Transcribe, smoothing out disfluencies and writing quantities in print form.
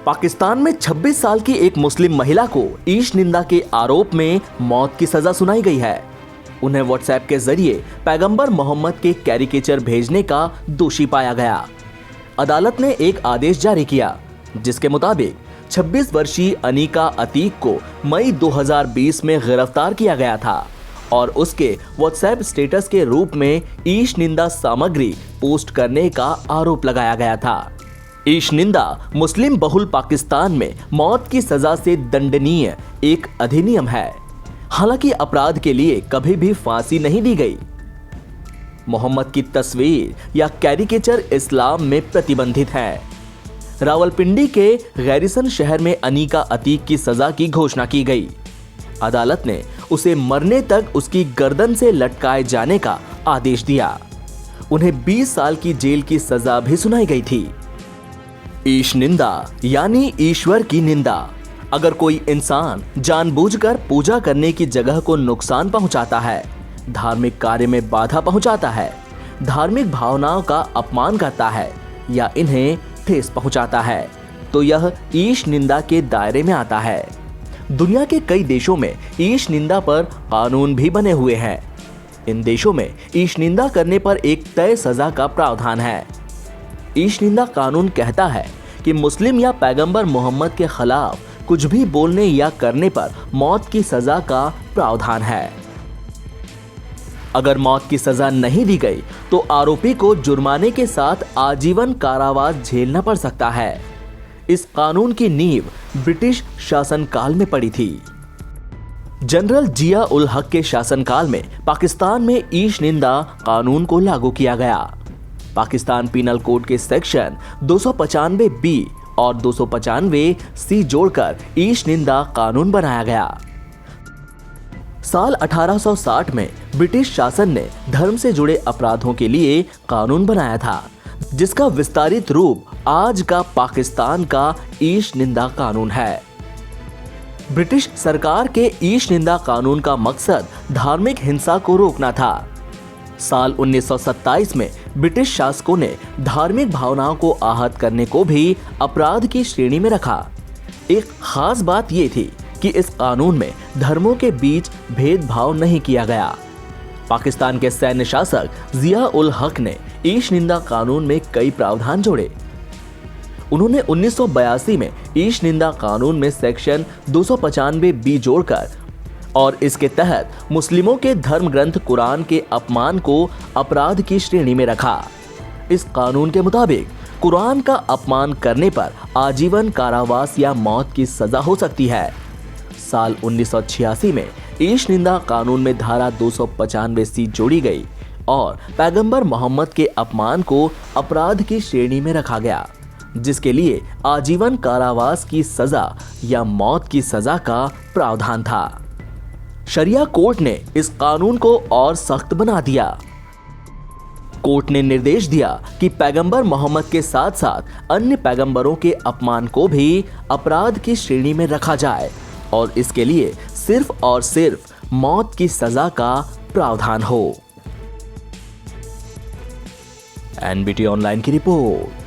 पाकिस्तान में 26 साल की एक मुस्लिम महिला को ईश निंदा के आरोप में मौत की सजा सुनाई गई है। उन्हें व्हाट्सएप के जरिए पैगंबर मोहम्मद के कैरिकेचर भेजने का दोषी पाया गया। अदालत ने एक आदेश जारी किया जिसके मुताबिक 26 वर्षीय अनीका अतीक को मई 2020 में गिरफ्तार किया गया था और उसके व्हाट्सएप स्टेटस के रूप में ईश निंदा सामग्री पोस्ट करने का आरोप लगाया गया था। ईश निंदा मुस्लिम बहुल पाकिस्तान में मौत की सजा से दंडनीय एक अधिनियम है। हालांकि अपराध के लिए कभी भी फांसी नहीं दी गई। मोहम्मद की तस्वीर या कैरिकेचर इस्लाम में प्रतिबंधित है। रावलपिंडी के गैरिसन शहर में अनीका अतीक की सजा की घोषणा की गई। अदालत ने उसे मरने तक उसकी गर्दन से लटकाए जाने का आदेश दिया। उन्हें 20 साल की जेल की सजा भी सुनाई गई थी। ईश निंदा यानी ईश्वर की निंदा। अगर कोई इंसान जानबूझकर पूजा करने की जगह को नुकसान पहुंचाता है, धार्मिक कार्य में बाधा पहुंचाता है, धार्मिक भावनाओं का अपमान करता है या इन्हें ठेस पहुंचाता है, तो यह ईश निंदा के दायरे में आता है। दुनिया के कई देशों में ईश निंदा पर कानून भी बने हुए हैं। इन देशों में ईश निंदा करने पर एक तय सजा का प्रावधान है। ईश निंदा कानून कहता है कि मुस्लिम या पैगंबर मोहम्मद के खिलाफ कुछ भी बोलने या करने पर मौत की सजा का प्रावधान है। अगर मौत की सजा नहीं दी गई तो आरोपी को जुर्माने के साथ आजीवन कारावास झेलना पड़ सकता है। इस कानून की नींव ब्रिटिश शासनकाल में पड़ी थी। जनरल जिया उल हक के शासनकाल में पाकिस्तान में ईश निंदा कानून को लागू किया गया। पाकिस्तान पीनल कोड के सेक्शन 295 बी और 295 सी जोड़कर ईश निंदा कानून बनाया गया। साल 1860 में ब्रिटिश शासन ने धर्म से जुड़े अपराधों के लिए कानून बनाया था, जिसका विस्तारित रूप आज का पाकिस्तान का ईश निंदा कानून है। ब्रिटिश सरकार के ईश निंदा कानून का मकसद धार्मिक हिंसा को रोकना था। साल 1927 में ब्रिटिश शासकों ने धार्मिक भावनाओं को आहत करने को भी अपराध की श्रेणी में रखा। एक खास बात यह थी कि इस कानून में धर्मों के बीच भेदभाव नहीं किया गया। पाकिस्तान के सैन्य शासक जिया उल हक ने ईश निंदा कानून में कई प्रावधान जोड़े। उन्होंने 1982 में ईश निंदा कानून में सेक्शन 295 बी जोड़कर और इसके तहत मुस्लिमों के धर्म ग्रंथ कुरान के अपमान को अपराध की श्रेणी में रखा। इस कानून के मुताबिक कुरान का अपमान करने पर आजीवन कारावास या मौत की सजा हो सकती है। साल 1986 में ईश निंदा कानून में धारा 295 सी जोड़ी गई और पैगंबर मोहम्मद के अपमान को अपराध की श्रेणी में रखा गया, जिसके लिए आजीवन कारावास की सजा या मौत की सजा का प्रावधान था। शरिया कोर्ट ने इस कानून को और सख्त बना दिया। कोर्ट ने निर्देश दिया कि पैगंबर मोहम्मद के साथ साथ अन्य पैगंबरों के अपमान को भी अपराध की श्रेणी में रखा जाए और इसके लिए सिर्फ और सिर्फ मौत की सजा का प्रावधान हो। एनबीटी ऑनलाइन की रिपोर्ट।